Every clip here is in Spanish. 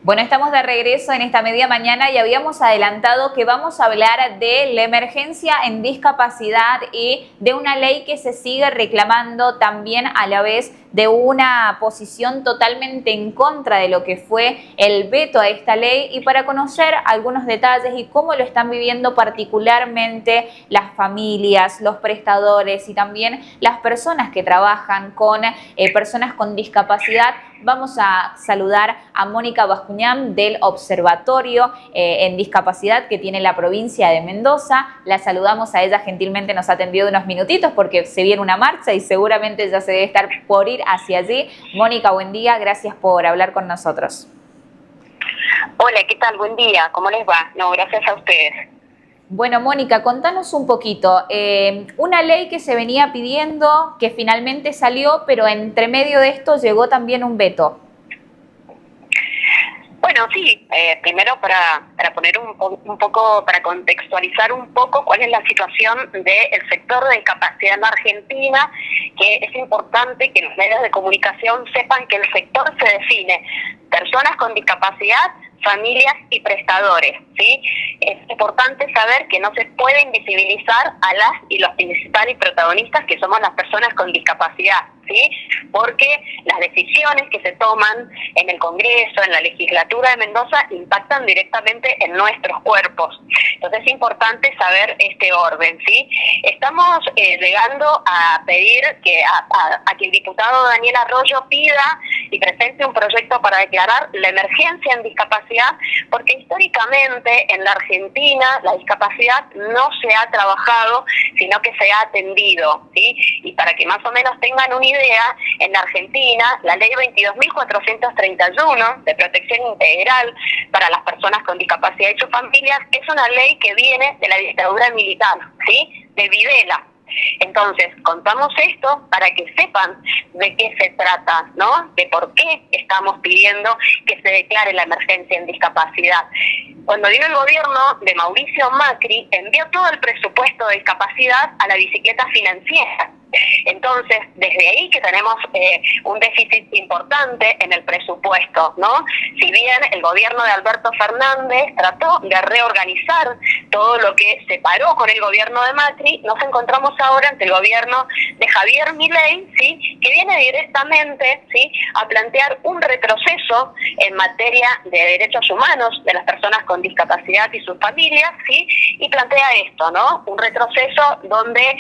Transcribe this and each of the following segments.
Bueno, estamos de regreso en esta media mañana y habíamos adelantado que vamos a hablar de la emergencia en discapacidad y de una ley que se sigue reclamando también a la vez de una posición totalmente en contra de lo que fue el veto a esta ley, y para conocer algunos detalles y cómo lo están viviendo particularmente las familias, los prestadores y también las personas que trabajan con personas con discapacidad, vamos a saludar a Mónica Bascuñán del Observatorio en Discapacidad que tiene la provincia de Mendoza. La saludamos a ella, gentilmente nos ha atendido unos minutitos porque se viene una marcha y seguramente ya se debe estar por ir hacia allí. Mónica, buen día, gracias por hablar con nosotros. Hola, ¿qué tal? Buen día, ¿cómo les va? No, gracias a ustedes. Bueno, Mónica, contanos un poquito, una ley que se venía pidiendo, que finalmente salió, pero entre medio de esto llegó también un veto. Bueno, sí, primero para poner un poco, para contextualizar un poco cuál es la situación del sector de discapacidad en la Argentina, que es importante que los medios de comunicación sepan que el sector se define personas con discapacidad, familias y prestadores, ¿sí? Es importante saber que no se puede invisibilizar a las y los principales protagonistas, que somos las personas con discapacidad, ¿sí? Porque las decisiones que se toman en el Congreso, en la legislatura de Mendoza, impactan directamente en nuestros cuerpos. Entonces es importante saber este orden, ¿sí? Estamos llegando a pedir que a que el diputado Daniel Arroyo pida y presente un proyecto para declarar la emergencia en discapacidad, porque históricamente en la Argentina la discapacidad no se ha trabajado, sino que se ha atendido, ¿sí? Y para que más o menos tengan una idea, en la Argentina la ley 22.431 de protección integral para las personas con discapacidad y sus familias es una ley que viene de la dictadura militar, ¿sí? De Videla. Entonces, contamos esto para que sepan de qué se trata, ¿no? De por qué estamos pidiendo que se declare la emergencia en discapacidad. Cuando vino el gobierno de Mauricio Macri, envió todo el presupuesto de discapacidad a la bicicleta financiera. Entonces, desde ahí que tenemos un déficit importante en el presupuesto, ¿no? Si bien el gobierno de Alberto Fernández trató de reorganizar todo lo que se paró con el gobierno de Macri, nos encontramos ahora ante el gobierno de Javier Milei, ¿sí? Que viene directamente, ¿sí?, a plantear un retroceso en materia de derechos humanos de las personas con discapacidad y sus familias, ¿sí? Y plantea esto, ¿no? Un retroceso donde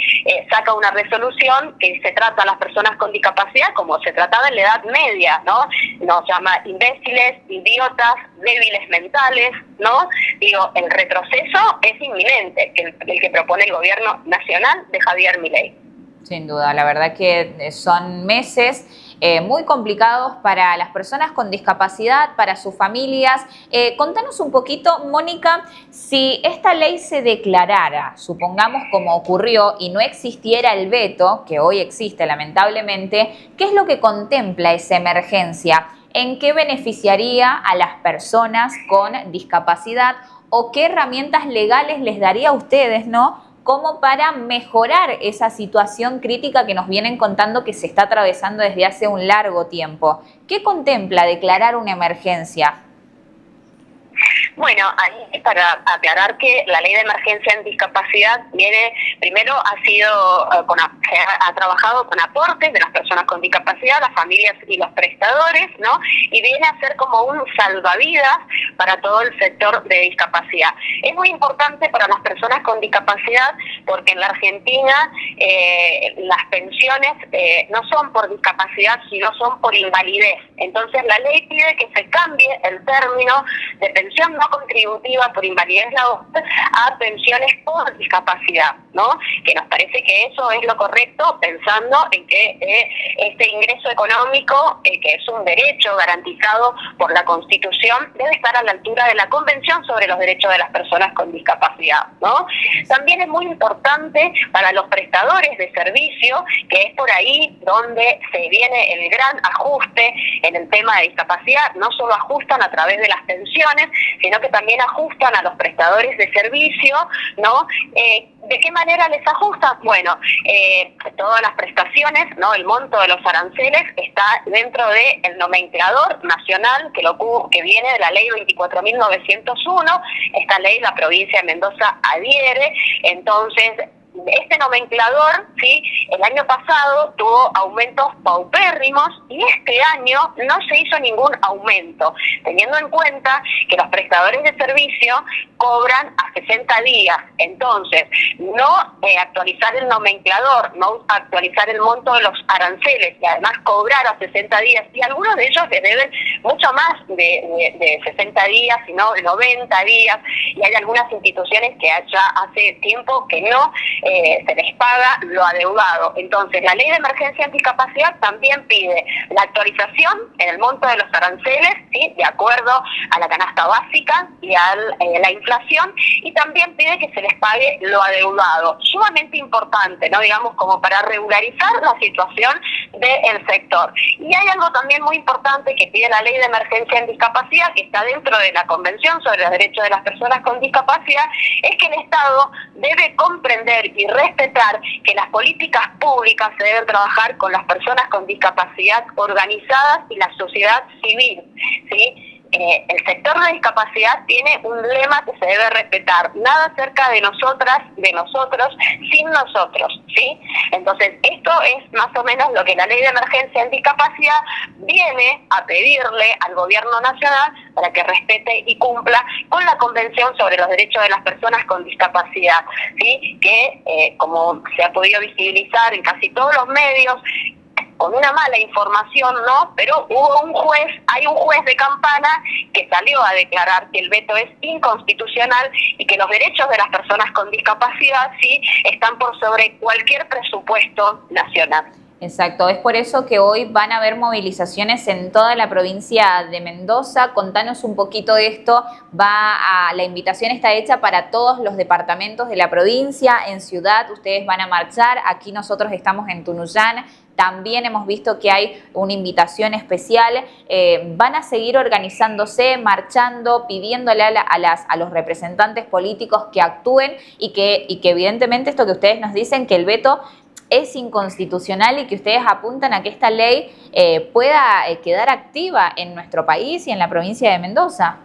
saca una resolución que se trata a las personas con discapacidad como se trataba en la Edad Media, ¿no? Nos llama imbéciles, idiotas, débiles mentales, ¿no? Digo, el retroceso es inminente, el que propone el gobierno nacional de Javier Milei. Sin duda, la verdad que son meses muy complicados para las personas con discapacidad, para sus familias. Contanos un poquito, Mónica, si esta ley se declarara, supongamos como ocurrió, y no existiera el veto, que hoy existe lamentablemente, ¿qué es lo que contempla esa emergencia? ¿En qué beneficiaría a las personas con discapacidad o qué herramientas legales les daría a ustedes, ¿no?, como para mejorar esa situación crítica que nos vienen contando que se está atravesando desde hace un largo tiempo? ¿Qué contempla declarar una emergencia? Bueno, ahí para aclarar que la ley de emergencia en discapacidad viene, primero ha trabajado con aportes de las personas con discapacidad, las familias y los prestadores, ¿no? Y viene a ser como un salvavidas para todo el sector de discapacidad. Es muy importante para las personas con discapacidad porque en la Argentina las pensiones no son por discapacidad, sino son por invalidez. Entonces la ley pide que se cambie el término de pensión no contributiva por invalidez laboral a pensiones por discapacidad, ¿no? Que nos parece que eso es lo correcto, pensando en que este ingreso económico, que es un derecho garantizado por la Constitución, debe estar a la altura de la Convención sobre los Derechos de las Personas con Discapacidad, ¿no? También es muy importante para los prestadores de servicio, que es por ahí donde se viene el gran ajuste en el tema de discapacidad. No solo ajustan a través de las pensiones, sino sino que también ajustan a los prestadores de servicio, ¿no? ¿De qué manera les ajustan? Bueno, todas las prestaciones, ¿no? El monto de los aranceles está dentro del nomenclador nacional que viene de la ley 24.901. Esta ley la provincia de Mendoza adhiere. Entonces, este nomenclador, ¿sí?, el año pasado tuvo aumentos paupérrimos y este año no se hizo ningún aumento, teniendo en cuenta que los prestadores de servicio cobran a 60 días. Entonces, no actualizar el nomenclador, no actualizar el monto de los aranceles y además cobrar a 60 días, y algunos de ellos les deben mucho más de 60 días, sino 90 días, y hay algunas instituciones que ya hace tiempo que no se les paga lo adeudado. Entonces, la ley de emergencia en discapacidad también pide la actualización en el monto de los aranceles, ¿sí?, de acuerdo a la canasta básica y a la inflación, y también pide que se les pague lo adeudado. Sumamente importante, ¿no?, digamos, como para regularizar la situación del sector. Y hay algo también muy importante que pide la ley de emergencia en discapacidad, que está dentro de la Convención sobre los Derechos de las Personas con Discapacidad, es que el Estado debe comprender y respetar que las políticas públicas se deben trabajar con las personas con discapacidad organizadas y la sociedad civil, ¿sí? El sector de discapacidad tiene un lema que se debe respetar: nada cerca de nosotras, de nosotros, sin nosotros, ¿sí? Entonces, esto es más o menos lo que la ley de emergencia en discapacidad viene a pedirle al gobierno nacional para que respete y cumpla con la Convención sobre los Derechos de las Personas con Discapacidad, ¿sí? Que, como se ha podido visibilizar en casi todos los medios, con una mala información, ¿no? Pero hay un juez de Campana que salió a declarar que el veto es inconstitucional y que los derechos de las personas con discapacidad, sí, están por sobre cualquier presupuesto nacional. Exacto, es por eso que hoy van a haber movilizaciones en toda la provincia de Mendoza. Contanos un poquito de esto. La invitación está hecha para todos los departamentos de la provincia. En Ciudad ustedes van a marchar, aquí nosotros estamos en Tunuyán. También hemos visto que hay una invitación especial. Van a seguir organizándose, marchando, pidiéndole a los representantes políticos que actúen y que evidentemente esto que ustedes nos dicen, que el veto es inconstitucional y que ustedes apuntan a que esta ley pueda quedar activa en nuestro país y en la provincia de Mendoza.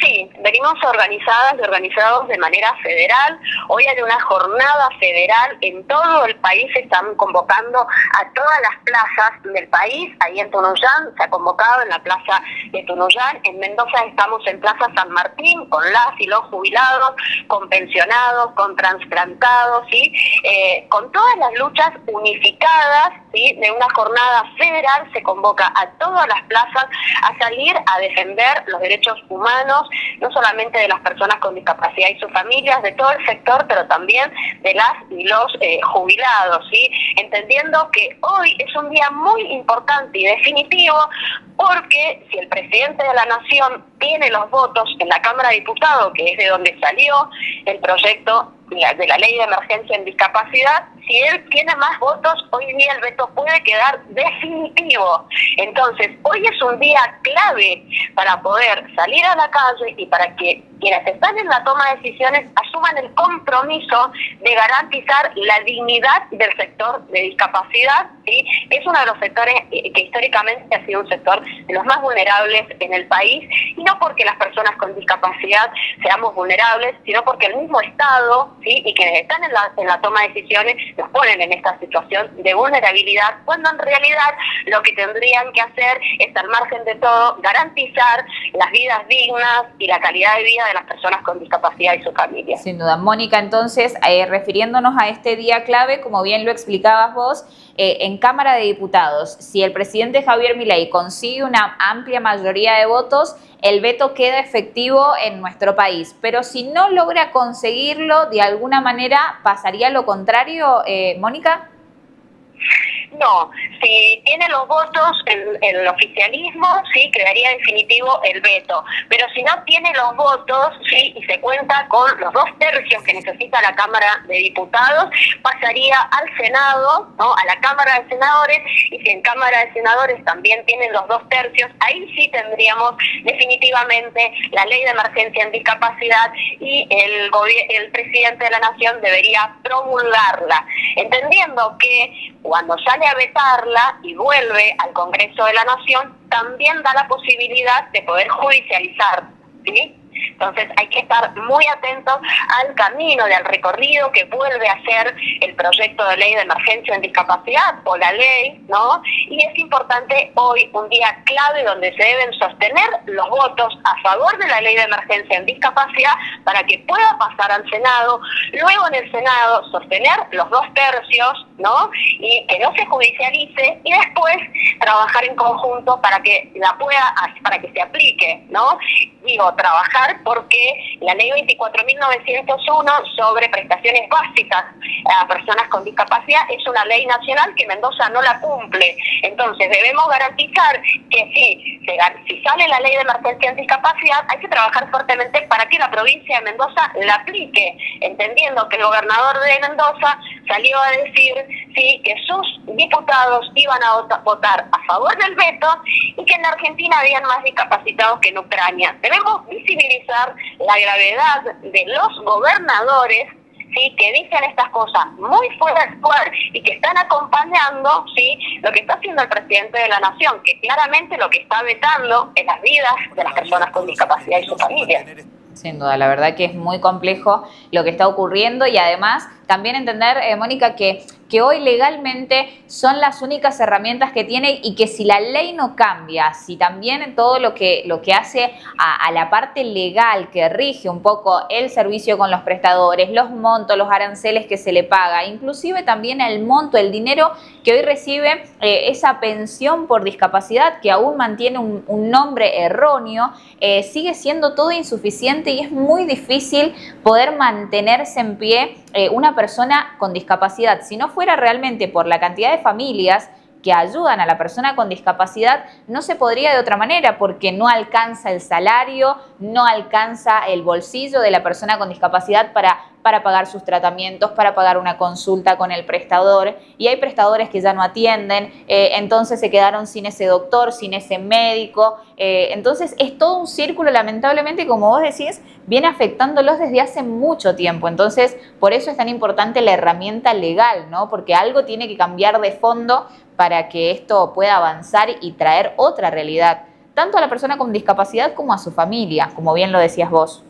Sí, venimos organizadas y organizados de manera federal. Hoy hay una jornada federal en todo el país. Se están convocando a todas las plazas del país. Ahí en Tunuyán se ha convocado en la plaza de Tunuyán. En Mendoza estamos en Plaza San Martín con las y los jubilados, con pensionados, con trasplantados, ¿sí? Con todas las luchas unificadas, ¿sí? De una jornada federal se convoca a todas las plazas a salir a defender los derechos humanos, no solamente de las personas con discapacidad y sus familias, de todo el sector, pero también de las y los jubilados, ¿sí? Entendiendo que hoy es un día muy importante y definitivo, porque si el presidente de la Nación tiene los votos en la Cámara de Diputados, que es de donde salió el proyecto de la ley de emergencia en discapacidad, si él tiene más votos, hoy día el veto puede quedar definitivo. Entonces, hoy es un día clave para poder salir a la calle y para que quienes están en la toma de decisiones asuman el compromiso de garantizar la dignidad del sector de discapacidad, ¿sí? Es uno de los sectores que históricamente ha sido un sector de los más vulnerables en el país, y no porque las personas con discapacidad seamos vulnerables, sino porque el mismo Estado, ¿sí?, y quienes están en la toma de decisiones nos ponen en esta situación de vulnerabilidad, cuando en realidad lo que tendrían que hacer es, al margen de todo, garantizar las vidas dignas y la calidad de vida de las personas con discapacidad y sus familias. Sin duda. Mónica, entonces, refiriéndonos a este día clave, como bien lo explicabas vos, en Cámara de Diputados, si el presidente Javier Milei consigue una amplia mayoría de votos, el veto queda efectivo en nuestro país. Pero si no logra conseguirlo, de alguna manera, ¿pasaría lo contrario, Mónica? No, si tiene los votos el oficialismo, sí, quedaría definitivo el veto. Pero si no tiene los votos, sí, y se cuenta con los 2/3 que necesita la Cámara de Diputados, pasaría al Senado, ¿no? A la Cámara de Senadores, y si en Cámara de Senadores también tienen los 2/3, ahí sí tendríamos definitivamente la ley de emergencia en discapacidad y el presidente de la Nación debería promulgarla, entendiendo que cuando sale a vetarla y vuelve al Congreso de la Nación, también da la posibilidad de poder judicializar, ¿sí? Entonces hay que estar muy atentos al camino, al recorrido que vuelve a hacer el proyecto de ley de emergencia en discapacidad o la ley, ¿no? Y es importante hoy, un día clave donde se deben sostener los votos a favor de la ley de emergencia en discapacidad para que pueda pasar al Senado, luego en el Senado sostener los 2/3, ¿no? Y que no se judicialice, y después trabajar en conjunto para que para que se aplique, ¿no? Digo, trabajar porque la ley 24.901 sobre prestaciones básicas a personas con discapacidad es una ley nacional que Mendoza no la cumple. Entonces debemos garantizar que si sale la ley de emergencia en discapacidad, hay que trabajar fuertemente para que la provincia de Mendoza la aplique, entendiendo que el gobernador de Mendoza salió a decir que sus diputados iban a votar a favor del veto y que en Argentina habían más discapacitados que en Ucrania. Debemos visibilizar la gravedad de los gobernadores, ¿sí?, que dicen estas cosas muy fuera de lugar y que están acompañando, ¿sí?, lo que está haciendo el presidente de la Nación, que claramente lo que está vetando es las vidas de las personas con discapacidad y sus familias. Sin duda, la verdad que es muy complejo lo que está ocurriendo, y además también entender, Mónica, que hoy legalmente son las únicas herramientas que tiene, y que si la ley no cambia, si también todo lo que hace a la parte legal que rige un poco el servicio con los prestadores, los montos, los aranceles que se le paga, inclusive también el monto, el dinero que hoy recibe esa pensión por discapacidad, que aún mantiene un nombre erróneo, sigue siendo todo insuficiente, y es muy difícil poder mantenerse en pie una persona con discapacidad. Si no fuera realmente por la cantidad de familias que ayudan a la persona con discapacidad, no se podría de otra manera, porque no alcanza el salario, no alcanza el bolsillo de la persona con discapacidad para pagar sus tratamientos, para pagar una consulta con el prestador, y hay prestadores que ya no atienden, entonces se quedaron sin ese doctor, sin ese médico, entonces es todo un círculo, lamentablemente, como vos decís, viene afectándolos desde hace mucho tiempo. Entonces por eso es tan importante la herramienta legal, ¿no? Porque algo tiene que cambiar de fondo para que esto pueda avanzar y traer otra realidad, tanto a la persona con discapacidad como a su familia, como bien lo decías vos.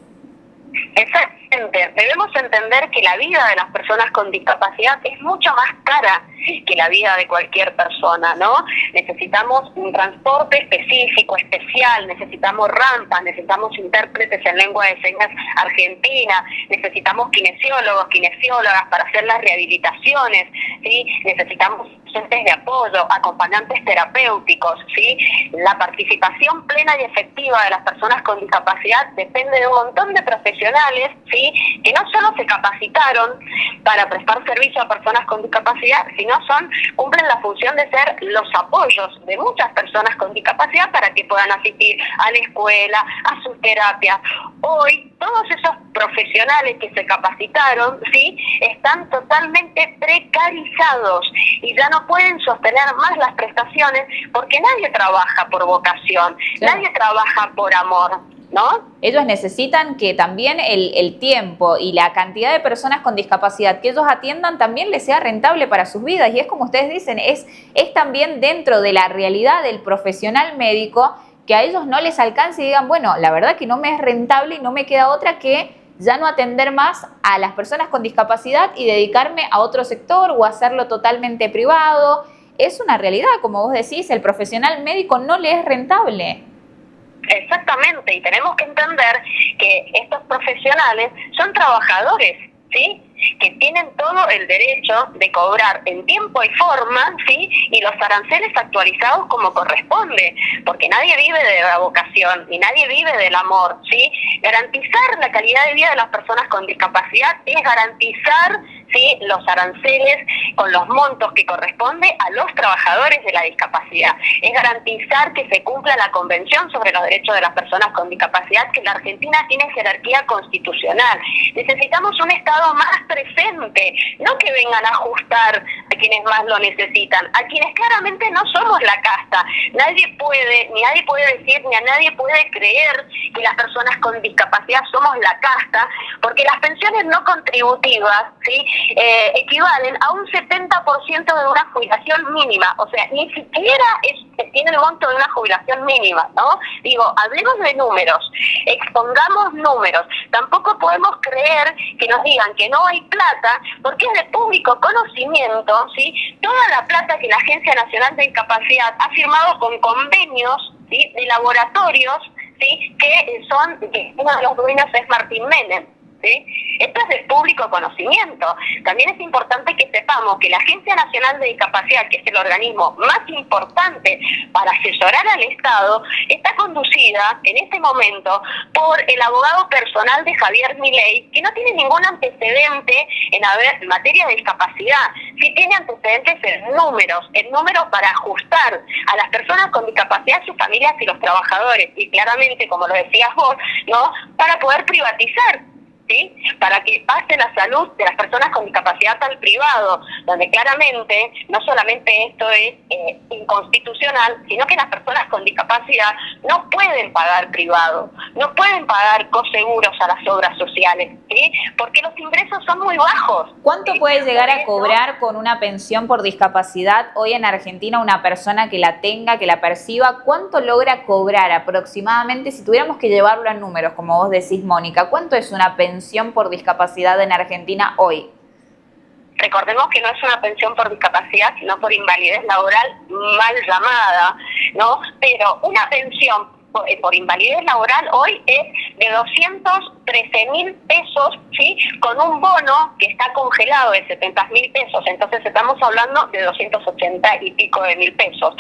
Exactamente. Debemos entender que la vida de las personas con discapacidad es mucho más cara que la vida de cualquier persona, ¿no? Necesitamos un transporte específico, especial, necesitamos rampas, necesitamos intérpretes en lengua de señas argentina, necesitamos kinesiólogos, kinesiólogas para hacer las rehabilitaciones, ¿sí? Necesitamos docentes de apoyo, acompañantes terapéuticos, ¿sí? La participación plena y efectiva de las personas con discapacidad depende de un montón de profesionales, ¿sí?, que no solo se capacitaron para prestar servicio a personas con discapacidad, sino cumplen la función de ser los apoyos de muchas personas con discapacidad para que puedan asistir a la escuela, a sus terapias. Hoy todos esos profesionales que se capacitaron, ¿sí?, están totalmente precarizados y ya no pueden sostener más las prestaciones, porque nadie trabaja por vocación, nadie trabaja por amor, ¿no? Ellos necesitan que también el tiempo y la cantidad de personas con discapacidad que ellos atiendan también les sea rentable para sus vidas, y es como ustedes dicen, es también dentro de la realidad del profesional médico que a ellos no les alcance y digan, bueno, la verdad que no me es rentable y no me queda otra que ya no atender más a las personas con discapacidad y dedicarme a otro sector o hacerlo totalmente privado. Es una realidad, como vos decís, el profesional médico no le es rentable. Exactamente, y tenemos que entender que estos profesionales son trabajadores, ¿sí?, que tienen todo el derecho de cobrar en tiempo y forma, ¿sí?, y los aranceles actualizados como corresponde, porque nadie vive de la vocación y nadie vive del amor, ¿sí? Garantizar la calidad de vida de las personas con discapacidad es garantizar, ¿sí?, los aranceles con los montos que corresponde a los trabajadores de la discapacidad. Es garantizar que se cumpla la Convención sobre los Derechos de las Personas con Discapacidad, que la Argentina tiene jerarquía constitucional. Necesitamos un Estado más presente, no que vengan a ajustar a quienes más lo necesitan, a quienes claramente no somos la casta. Nadie puede decir, ni a nadie puede creer que las personas con discapacidad somos la casta, porque las pensiones no contributivas, ¿sí?, equivalen a un 70% de una jubilación mínima. O sea, ni siquiera tiene el monto de una jubilación mínima, ¿no? Digo, hablemos de números, expongamos números. Tampoco podemos creer que nos digan que no hay plata, porque es de público conocimiento, ¿sí?, toda la plata que la Agencia Nacional de Discapacidad ha firmado con convenios, ¿sí?, de laboratorios, ¿sí?, que uno de los dueños es Martín Menem, ¿sí? Esto es de público conocimiento. También es importante que sepamos que la Agencia Nacional de Discapacidad, que es el organismo más importante para asesorar al Estado, está conducida en este momento por el abogado personal de Javier Milei, que no tiene ningún antecedente en materia de discapacidad. Sí tiene antecedentes en números para ajustar a las personas con discapacidad, sus familias y los trabajadores, y claramente, como lo decías vos, ¿no?, para poder privatizar, ¿sí?, para que pase la salud de las personas con discapacidad al privado, donde claramente no solamente esto es inconstitucional, sino que las personas con discapacidad no pueden pagar privado, no pueden pagar coseguros a las obras sociales, ¿sí?, porque los ingresos son muy bajos. ¿Cuánto puede llegar a cobrar con una pensión por discapacidad hoy en Argentina una persona que la tenga, que la perciba? ¿Cuánto logra cobrar aproximadamente, si tuviéramos que llevarlo a números, como vos decís, Mónica? ¿Cuánto es una pensión por discapacidad en Argentina hoy? Recordemos que no es una pensión por discapacidad, sino por invalidez laboral mal llamada, ¿no? Pero una pensión por invalidez laboral hoy es de 213.000 pesos, ¿sí?, con un bono que está congelado de 70.000 pesos. Entonces estamos hablando de 280 y pico de mil pesos.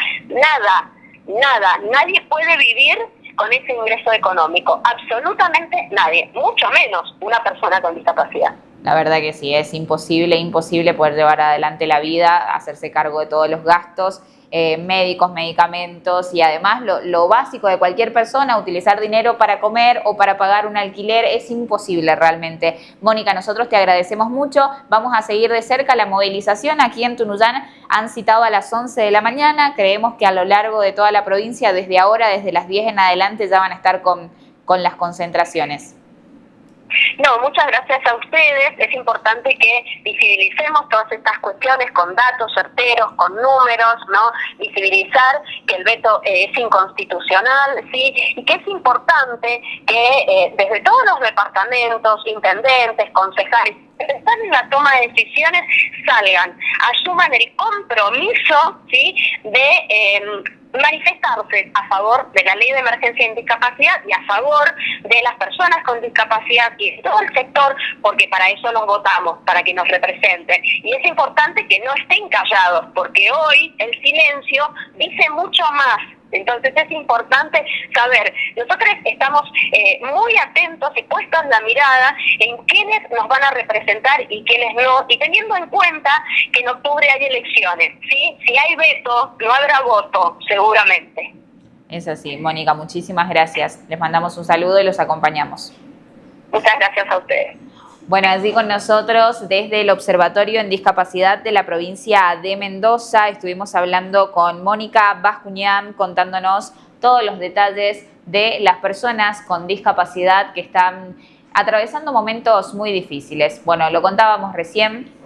Nadie puede vivir con ese ingreso económico, absolutamente nadie, mucho menos una persona con discapacidad. La verdad que sí, es imposible poder llevar adelante la vida, hacerse cargo de todos los gastos, médicos, medicamentos y además lo básico de cualquier persona, utilizar dinero para comer o para pagar un alquiler, es imposible realmente. Mónica, nosotros te agradecemos mucho, vamos a seguir de cerca la movilización. Aquí en Tunuyán han citado a las 11 de la mañana, creemos que a lo largo de toda la provincia, desde ahora, desde las 10 en adelante, ya van a estar con las concentraciones. No, muchas gracias a ustedes. Es importante que visibilicemos todas estas cuestiones con datos certeros, con números, ¿no? Visibilizar que el veto es inconstitucional, ¿sí? Y que es importante que desde todos los departamentos, intendentes, concejales, que están en la toma de decisiones, salgan, asuman el compromiso, ¿sí?, de manifestarse a favor de la ley de emergencia en discapacidad y a favor de las personas con discapacidad y de todo el sector, porque para eso los votamos, para que nos representen. Y es importante que no estén callados, porque hoy el silencio dice mucho más. Entonces es importante saber, nosotros estamos muy atentos y puestos la mirada en quiénes nos van a representar y quiénes no, y teniendo en cuenta que en octubre hay elecciones, ¿sí? Si hay veto, no habrá voto, seguramente. Es así, Mónica, muchísimas gracias. Les mandamos un saludo y los acompañamos. Muchas gracias a ustedes. Bueno, así con nosotros desde el Observatorio en Discapacidad de la provincia de Mendoza estuvimos hablando con Mónica Bascuñán, contándonos todos los detalles de las personas con discapacidad que están atravesando momentos muy difíciles. Bueno, lo contábamos recién.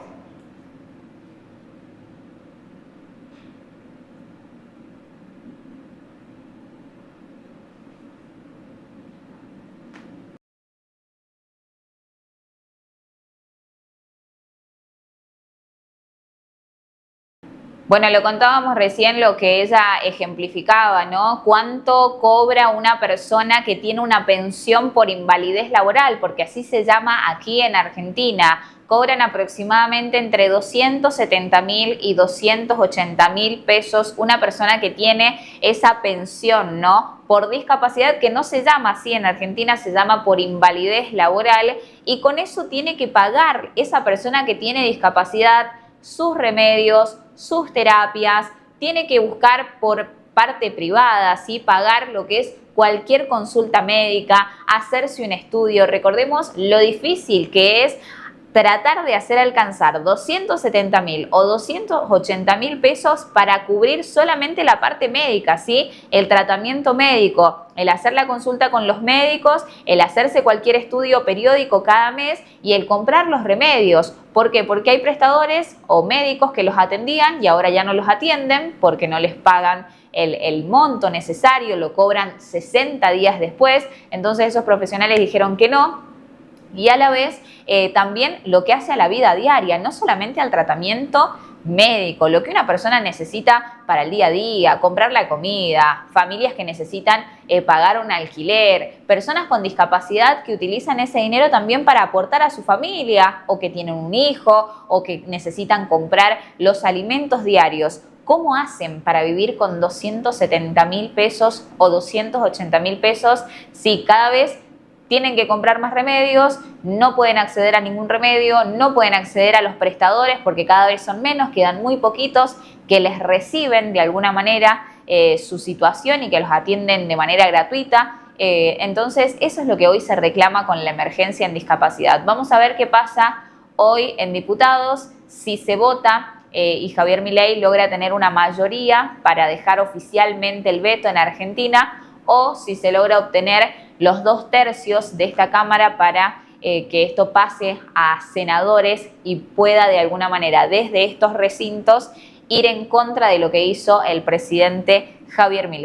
Bueno, lo contábamos recién lo que ella ejemplificaba, ¿no? ¿Cuánto cobra una persona que tiene una pensión por invalidez laboral? Porque así se llama aquí en Argentina. cobran aproximadamente entre 270.000 y 280.000 pesos una persona que tiene esa pensión, ¿no?, por discapacidad, que no se llama así en Argentina, se llama por invalidez laboral, y con eso tiene que pagar esa persona que tiene discapacidad sus remedios, sus terapias, tiene que buscar por parte privada, ¿sí?, pagar lo que es cualquier consulta médica, hacerse un estudio. Recordemos lo difícil que es tratar de hacer alcanzar 270.000 o 280.000 pesos para cubrir solamente la parte médica, ¿sí?, el tratamiento médico, el hacer la consulta con los médicos, el hacerse cualquier estudio periódico cada mes y el comprar los remedios. ¿Por qué? Porque hay prestadores o médicos que los atendían y ahora ya no los atienden porque no les pagan el monto necesario, lo cobran 60 días después. Entonces esos profesionales dijeron que no. Y a la vez también lo que hace a la vida diaria, no solamente al tratamiento médico, lo que una persona necesita para el día a día, comprar la comida, familias que necesitan pagar un alquiler, personas con discapacidad que utilizan ese dinero también para aportar a su familia, o que tienen un hijo, o que necesitan comprar los alimentos diarios. ¿Cómo hacen para vivir con 270.000 pesos o 280.000 pesos si cada vez tienen que comprar más remedios, no pueden acceder a ningún remedio, no pueden acceder a los prestadores porque cada vez son menos, quedan muy poquitos que les reciben de alguna manera su situación y que los atienden de manera gratuita? Entonces, eso es lo que hoy se reclama con la emergencia en discapacidad. Vamos a ver qué pasa hoy en diputados, si se vota y Javier Milei logra tener una mayoría para dejar oficialmente el veto en Argentina, o si se logra obtener los 2/3 de esta Cámara para que esto pase a senadores y pueda de alguna manera desde estos recintos ir en contra de lo que hizo el presidente Javier Milei.